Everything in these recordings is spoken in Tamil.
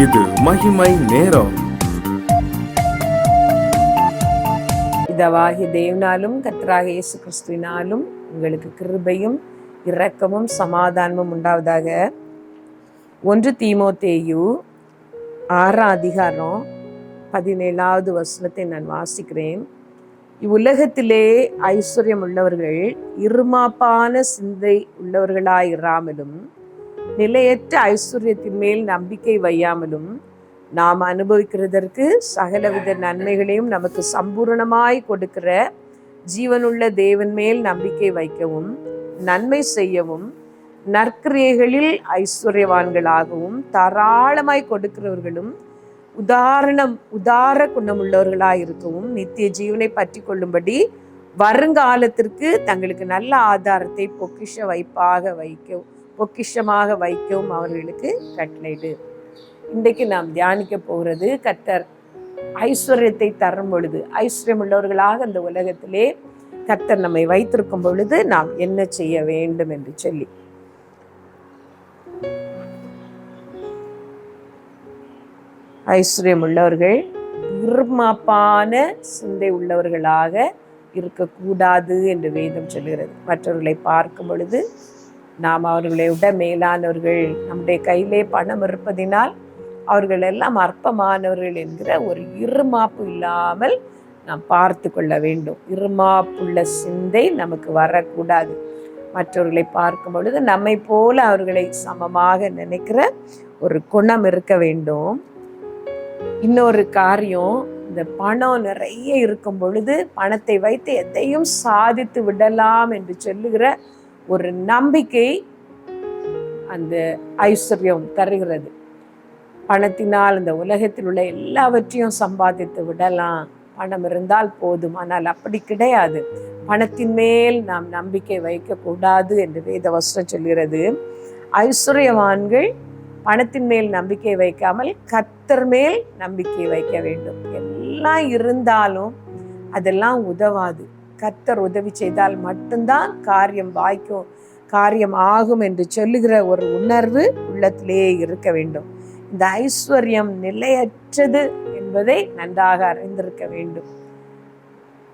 இது மகிமை நேரம். பிதாவாகிய தேவனாலும் கர்த்தராகிய இயேசு கிறிஸ்துவினாலும் உங்களுக்கு கிருபையும் இரக்கமும் சமாதானமும் உண்டாவதாக. 1 தீமோத்தேயு 6 அதிகாரம் 17வது வசனத்தை நான் வாசிக்கிறேன். இவ்வுலகத்திலே ஐஸ்வர்யம் உள்ளவர்கள் இருமாப்பான சிந்தை உள்ளவர்களாயிராமலும் நிலையற்ற ஐஸ்வர்யத்தின் மேல் நம்பிக்கை வையாமலும் நாம் அனுபவிக்கிறதற்கு சகலவித நன்மைகளையும் நமக்கு சம்பூரணமாய் கொடுக்கிற ஜீவனுள்ள தேவன் மேல் நம்பிக்கை வைக்கவும் நன்மை செய்யவும் நற்கிரியைகளில் ஐஸ்வர்யவான்களாகவும் தாராளமாய் கொடுக்கிறவர்களும் உதார குணமுள்ளவர்களாய் இருக்கவும் நித்திய ஜீவனை பற்றி கொள்ளும்படி வருங்காலத்திற்கு தங்களுக்கு நல்ல ஆதாரத்தை பொக்கிஷமாக வைக்கவும் அவர்களுக்கு கட்டளையிடு. இன்றைக்கு நாம் தியானிக்க போகிறது, கர்த்தர் ஐஸ்வர்யத்தை தரும் பொழுது, ஐஸ்வர்யம் உள்ளவர்களாக இந்த உலகத்திலே கர்த்தர் நம்மை வைத்திருக்கும் பொழுது நாம் என்ன செய்ய வேண்டும் என்று சொல்லி. ஐஸ்வர்யம் உள்ளவர்கள் இருமாப்பான சிந்தை உள்ளவர்களாக இருக்கக்கூடாது என்று வேதம் சொல்கிறது. மற்றவர்களை பார்க்கும் பொழுது நாம் அவர்களை விட மேலானவர்கள், நம்முடைய கையிலே பணம் இருப்பதினால் அவர்கள் எல்லாம் அற்பமானவர்கள் என்கிற ஒரு இருமாப்பு இல்லாமல் நாம் பார்த்து கொள்ள வேண்டும். இருமாப்புள்ள சிந்தை நமக்கு வரக்கூடாது. மற்றவர்களை பார்க்கும் பொழுது நம்மை போல அவர்களை சமமாக நினைக்கிற ஒரு குணம் இருக்க வேண்டும். இன்னொரு காரியம், இந்த பணம் நிறைய இருக்கும் பொழுது பணத்தை வைத்து எதையும் சாதித்து விடலாம் என்று சொல்லுகிற ஒரு நம்பிக்கை அந்த ஐஸ்வர்யம் தருகிறது. பணத்தினால் இந்த உலகத்தில் உள்ள எல்லாவற்றையும் சம்பாதித்து விடலாம், பணம் இருந்தால் போதும். ஆனால் அப்படி கிடையாது. பணத்தின் மேல் நாம் நம்பிக்கை வைக்கக்கூடாது என்று வேதவசனம் சொல்கிறது. ஐஸ்வர்யவான்கள் பணத்தின் மேல் நம்பிக்கை வைக்காமல் கர்த்தர் மேல் நம்பிக்கை வைக்க வேண்டும். எல்லாம் இருந்தாலும் அதெல்லாம் உதவாது. கர்த்தர் உதவி செய்தால் மட்டும்தான் காரியம் ஆகும் என்று சொல்லுகிற ஒரு உணர்வு உள்ளத்திலே இருக்க வேண்டும். இந்த ஐஸ்வர்யம் நிலையற்றது என்பதை நன்றாக அறிந்திருக்க வேண்டும்.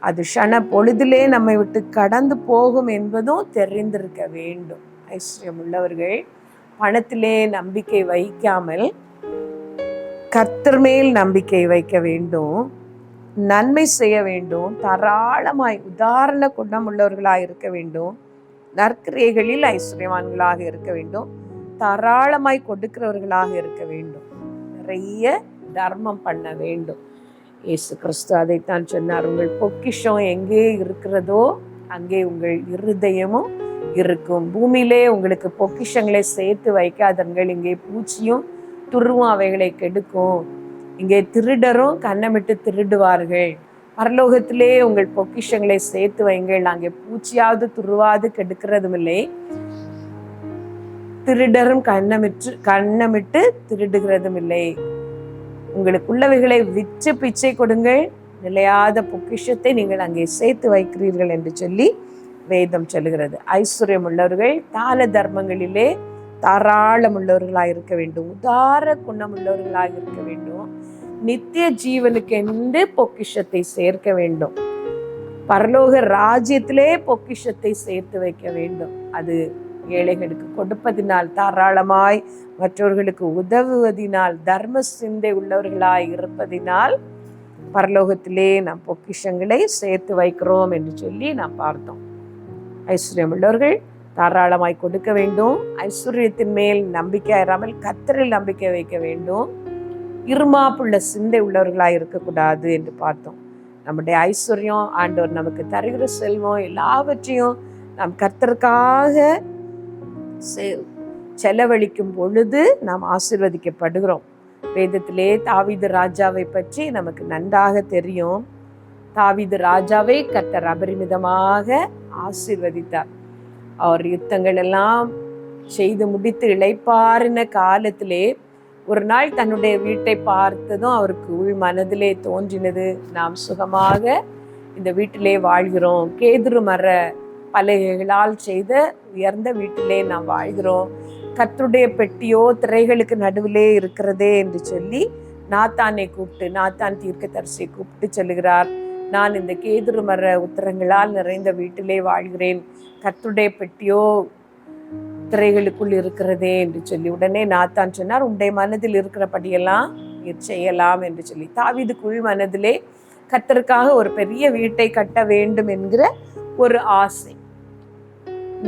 அது க்ஷண பொழுதிலே நம்மை விட்டு கடந்து போகும் என்பதும் தெரிந்திருக்க வேண்டும். ஐஸ்வர்யம் உள்ளவர்கள் பணத்திலே நம்பிக்கை வைக்காமல் கர்த்தர் மேல் நம்பிக்கை வைக்க வேண்டும், நன்மை செய்ய வேண்டும், தாராளமாய் உதாரண குணம் உள்ளவர்களாக இருக்க வேண்டும், நற்கிரியைகளில் ஐஸ்வர்யவான்களாக இருக்க வேண்டும், தாராளமாய் கொடுக்கிறவர்களாக இருக்க வேண்டும், நிறைய தர்மம் பண்ண வேண்டும். இயேசு கிறிஸ்து அதைத்தான் சொன்னார், உங்கள் பொக்கிஷம் எங்கே இருக்கிறதோ அங்கே உங்கள் இருதயமும் இருக்கும். பூமியிலே உங்களுக்கு பொக்கிஷங்களை சேர்த்து வைக்காதீர்கள், இங்கே பூச்சியும் துருவும் அவைகளை கெடுக்கும், இங்கே திருடரும் கன்னமிட்டு திருடுவார்கள். பரலோகத்திலே உங்கள் பொக்கிஷங்களை சேர்த்து வைங்கள், அங்கே பூச்சியாவது துருவாது கெடுக்கிறதும் இல்லை, திருடரும் கன்னமிட்டு திருடுகிறதும் இல்லை. உங்களுக்குள்ளவைகளை விற்று பிச்சை கொடுங்கள், நிலையாத பொக்கிஷத்தை நீங்கள் அங்கே சேர்த்து வைக்கிறீர்கள் என்று சொல்லி வேதம் சொல்லுகிறது. ஐஸ்வர்யம் உள்ளவர்கள் தான தர்மங்களிலே தாராளம் உள்ளவர்களாக இருக்க வேண்டும், உதார குணம் உள்ளவர்களாக இருக்க வேண்டும், நித்திய ஜீவனுக்கு என்று பொக்கிஷத்தை சேர்க்க வேண்டும், பரலோக ராஜ்யத்திலே பொக்கிஷத்தை சேர்த்து வைக்க வேண்டும். அது ஏழைகளுக்கு கொடுப்பதினால், தாராளமாய் மற்றவர்களுக்கு உதவுவதினால், தர்ம சிந்தை உள்ளவர்களாய் இருப்பதினால் பரலோகத்திலே நாம் பொக்கிஷங்களை சேர்த்து வைக்கிறோம் என்று சொல்லி நாம் பார்த்தோம். ஐஸ்வர்யம் உள்ளவர்கள் தாராளமாய் கொடுக்க வேண்டும், ஐஸ்வர்யத்தின் மேல் நம்பிக்கை இராமல் கர்த்தரில் நம்பிக்கை வைக்க வேண்டும், இருமாப்புள்ள சிந்தை உள்ளவர்களாக இருக்கக்கூடாது என்று பார்த்தோம். நம்முடைய ஐஸ்வர்யம், ஆண்டவர் நமக்கு தருகிற செல்வம் எல்லாவற்றையும் நாம் கர்த்தருக்காக செலவழிக்கும் பொழுது நாம் ஆசீர்வதிக்கப்படுகிறோம். வேதத்திலே தாவீது ராஜாவை பற்றி நமக்கு நன்றாக தெரியும். தாவீது ராஜாவை கர்த்தர் அபரிமிதமாக ஆசீர்வதித்தார். அவர் யுத்தங்கள் எல்லாம் செய்து முடித்து இளைப்பாறின காலத்திலே ஒரு நாள் தன்னுடைய வீட்டை பார்த்ததும் அவருக்கு உள் மனதிலே தோன்றினது, நாம் சுகமாக இந்த வீட்டிலே வாழ்கிறோம், கேதுரு மர பலகைகளால் செய்த உயர்ந்த வீட்டிலே நாம் வாழ்கிறோம், கர்த்தருடைய பெட்டியோ திரைகளுக்கு நடுவிலே இருக்கிறதே என்று சொல்லி நாத்தானை கூப்பிட்டு, நாத்தான் தீர்க்கதரிசியை கூப்பிட்டு சொல்லுகிறார், நான் இந்த கேதுரு மர உத்தரங்களால் நிறைந்த வீட்டிலே வாழ்கிறேன், கர்த்தருடைய பெட்டியோ திரைகளுக்குள் இருக்கிறதே என்று சொல்லி. உடனே நாத்தான் சொன்னார், உன்னுடைய மனதில் இருக்கிறபடியெல்லாம் நீர் செய்யலாம் என்று சொல்லி. தாவீதுக்குள் மனதிலே கர்த்தருக்காக ஒரு பெரிய வீட்டை கட்ட வேண்டும் என்கிற ஒரு ஆசை.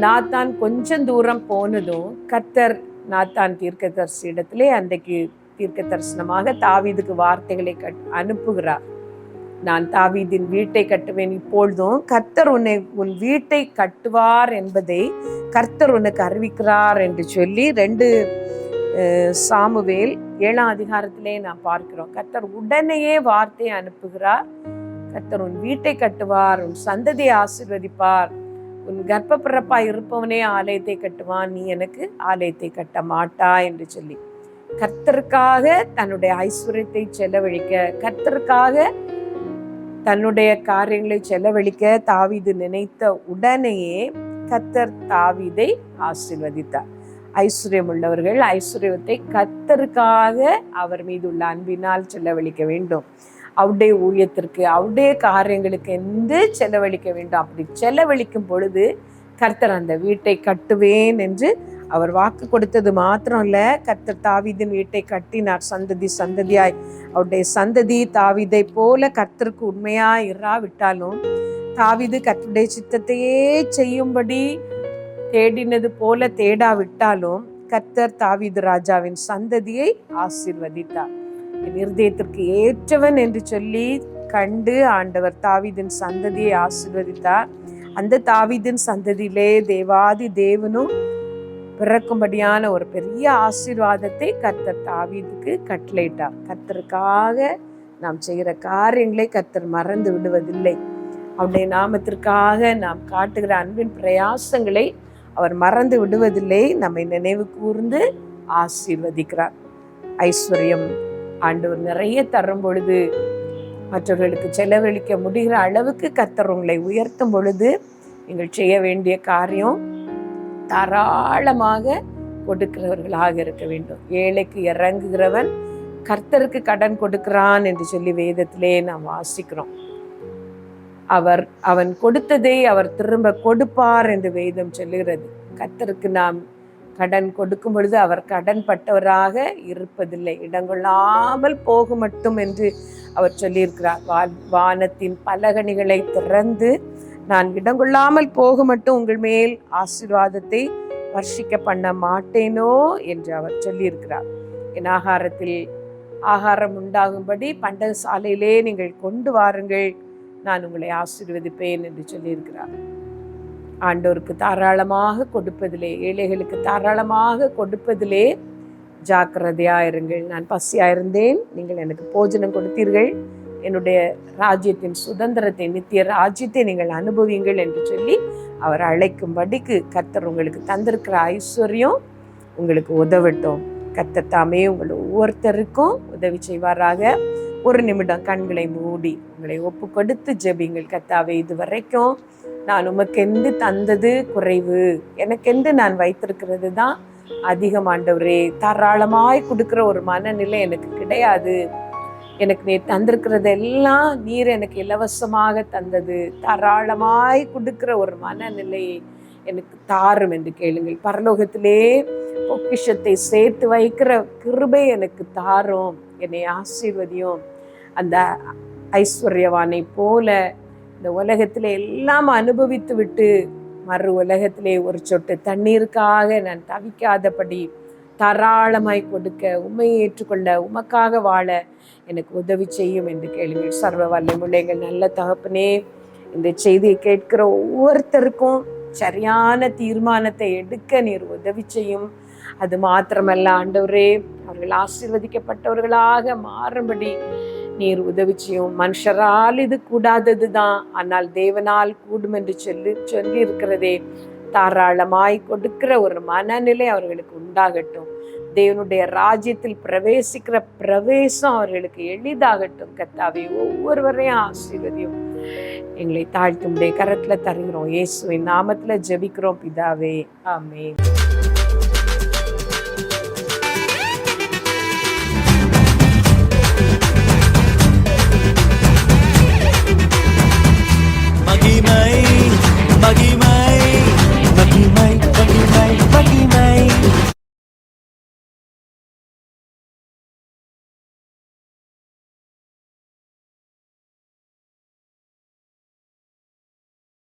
நாத்தான் கொஞ்சம் தூரம் போனதும் கர்த்தர் நாத்தான் தீர்க்கதரிசி இடத்திலே அன்றைக்கு தீர்க்க தரிசனமாக தாவீதுக்கு வார்த்தைகளை அனுப்புகிறார். நான் தாவீதின் வீட்டை கட்டுவேன், இப்பொழுதும் கர்த்தர் உன் வீட்டை கட்டுவார் என்பதை கர்த்தர் உனக்கு அறிவிக்கிறார் என்று சொல்லி 2 சாமுவேல் 7ஆம் அதிகாரத்திலே நாம் பார்க்கிறோம். கர்த்தர் உடனேயே வார்த்தையை அனுப்புகிறார். கர்த்தர் உன் வீட்டை கட்டுவார், உன் சந்ததியை ஆசீர்வதிப்பார், உன் கர்ப்ப பிறப்பாய் இருப்பவனே ஆலயத்தை கட்டுவான், நீ எனக்கு ஆலயத்தை கட்ட மாட்டா என்று சொல்லி. கர்த்தருக்காக தன்னுடைய ஐஸ்வர்யத்தை செலவழிக்க, கர்த்தருக்காக தன்னுடைய காரியங்களை செலவழிக்க தாவீது நினைத்த உடனேயே கர்த்தர் தாவீதை ஆசீர்வதித்தார். ஐஸ்வர்யம் உள்ளவர்கள் ஐஸ்வர்யத்தை கர்த்தருக்காக அவர் மீது உள்ள அன்பினால் செலவழிக்க வேண்டும். அவருடைய ஊழியத்திற்கு, அவருடைய காரியங்களுக்கு என்று செலவழிக்க வேண்டும். அப்படி செலவழிக்கும் பொழுது கர்த்தர் அந்த வீட்டை கட்டுவேன் என்று அவர் வாக்கு கொடுத்தது மாத்திரம் இல்ல, கர்த்தர் தாவீதின் வீட்டை கட்டினார். சந்ததி சந்ததியாய் அவருடைய சந்ததி தாவீதை போல கர்த்தருக்கு உண்மையாய் இராவிட்டாலும், தாவீது கர்த்தருடைய சித்தத்தையே செய்யும்படி தேடினது போல தேடாவிட்டாலும், கர்த்தர் தாவீது ராஜாவின் சந்ததியை ஆசீர்வதித்தார். என் இருதயத்திற்கு ஏற்றவன் என்று சொல்லி கண்டு ஆண்டவர் தாவீதின் சந்ததியை ஆசீர்வதித்தார். அந்த தாவீதின் சந்ததியிலே தேவாதி தேவனும் பிறக்கும்படியான ஒரு பெரிய ஆசீர்வாதத்தை கர்த்தர் தாவீதுக்கு கட்டளையிட்டார். கர்த்தருக்காக நாம் செய்கிற காரியங்களை கர்த்தர் மறந்து விடுவதில்லை. அவருடைய நாமத்திற்காக நாம் காட்டுகிற அன்பின் பிரயாசங்களை அவர் மறந்து விடுவதில்லை. நம்மை நினைவு கூர்ந்து ஆசீர்வதிக்கிறார். ஐஸ்வர்யம் ஆண்டவர் நிறைய தரும் பொழுது, மற்றவர்களுக்கு செலவழிக்க முடிகிற அளவுக்கு கர்த்தர் உங்களை உயர்த்தும் பொழுது, நீங்கள் செய்ய வேண்டிய காரியம் தாராளமாக கொடுக்கிறவர்களாக இருக்க வேண்டும். ஏழைக்கு இறங்குகிறவன் கர்த்தருக்கு கடன் கொடுக்கிறான் என்று சொல்லி வேதத்திலே நாம் வாசிக்கிறோம். அவன் கொடுத்ததை அவர் திரும்ப கொடுப்பார் என்று வேதம் சொல்லுகிறது. கர்த்தருக்கு நாம் கடன் கொடுக்கும் பொழுது அவர் கடன் பட்டவராக இருப்பதில்லை, இடங்கொள்ளாமல் போக மட்டும் என்று அவர் சொல்லியிருக்கிறார். வானத்தின் பலகணிகளை திறந்து நான் இடங்கொள்ளாமல் போக மட்டும் உங்கள் மேல் ஆசீர்வாதத்தை வர்ஷிக்க பண்ண மாட்டேனோ என்று அவர் சொல்லியிருக்கிறார். என் ஆகாரத்தில் ஆகாரம் உண்டாகும்படி பண்டக சாலையிலே நீங்கள் கொண்டு வாருங்கள், நான் உங்களை ஆசீர்வதிப்பேன் என்று சொல்லியிருக்கிறார். ஆண்டோருக்கு தாராளமாக கொடுப்பதிலே, ஏழைகளுக்கு தாராளமாக கொடுப்பதிலே ஜாக்கிரதையாயிருங்கள். நான் பசியாயிருந்தேன், நீங்கள் எனக்கு போஜனம் கொடுத்தீர்கள், என்னுடைய ராஜ்யத்தின் சுதந்திரத்தை, நித்திய ராஜ்யத்தை நீங்கள் அனுபவியுங்கள் என்று சொல்லி அவர் அழைக்கும்படிக்கு கர்த்தர் உங்களுக்கு தந்திருக்கிற ஐஸ்வர்யம் உங்களுக்கு உதவட்டும். கர்த்தர் தாமே உங்கள் ஒவ்வொருத்தருக்கும் உதவி செய்வாராக. ஒரு நிமிடம் கண்களை மூடி உங்களை ஒப்பு கொடுத்து ஜெபிங்கள். கர்த்தாவே, இதுவரைக்கும் நான் உமக்கென்று தந்தது குறைவு, எனக்கென்று நான் வைத்திருக்கிறது தான் அதிகம். ஆண்டவரே, தாராளமாய் கொடுக்குற ஒரு மனநிலை எனக்கு கிடையாது. எனக்கு நீர் தந்திருக்கிறது எல்லாம் நீர் எனக்கு இலவசமாக தந்தது. தாராளமாய் கொடுக்கிற ஒரு மனநிலையை எனக்கு தாரும் என்று கேளுங்கள். பரலோகத்திலே பொக்கிஷத்தை சேர்த்து வைக்கிற கிருபை எனக்கு தாரும், என்னை ஆசீர்வதியும். அந்த ஐஸ்வர்யவானை போல இந்த உலகத்திலே எல்லாம் அனுபவித்து விட்டு மறு உலகத்திலே ஒரு சொட்டு தண்ணீருக்காக நான் தவிக்காதபடி தாராளமாய் கொடுக்க, உண்மையை ஏற்றுக்கொள்ள, உமக்காக வாழ எனக்கு உதவி செய்யும் என்று கேளுங்கள். சர்வ வல்லமையுள்ள எங்கள் நல்ல தகப்பனே, இந்த செய்தியை கேட்கிற ஒவ்வொருத்தருக்கும் சரியான தீர்மானத்தை எடுக்க நீர் உதவி செய்யும். அது மாத்திரமல்ல ஆண்டவரே, அவர்கள் ஆசீர்வதிக்கப்பட்டவர்களாக மாறும்படி நீர் உதவி செய்யும். மனுஷரால் இது கூடாதது தான், ஆனால் தேவனால் கூடும் என்று சொல்லி இருக்கிறதே. தாராளமாய் கொடுக்கிற ஒரு மனநிலை அவர்களுக்கு உண்டாகட்டும். தேவனுடைய ராஜ்யத்தில் பிரவேசிக்கிற பிரவேசம் அவர்களுக்கு எளிதாகட்டும். கர்த்தாவே, ஒவ்வொருவரையும் ஆசீர்வதியும். எங்களை தாழ்த்தி உம்முடைய கரத்துல தருகிறோம். இயேசுவின் நாமத்துல ஜெபிக்கிறோம் பிதாவே, ஆமென். மகிமை மகிமை மகிமை மகிமை மகிமை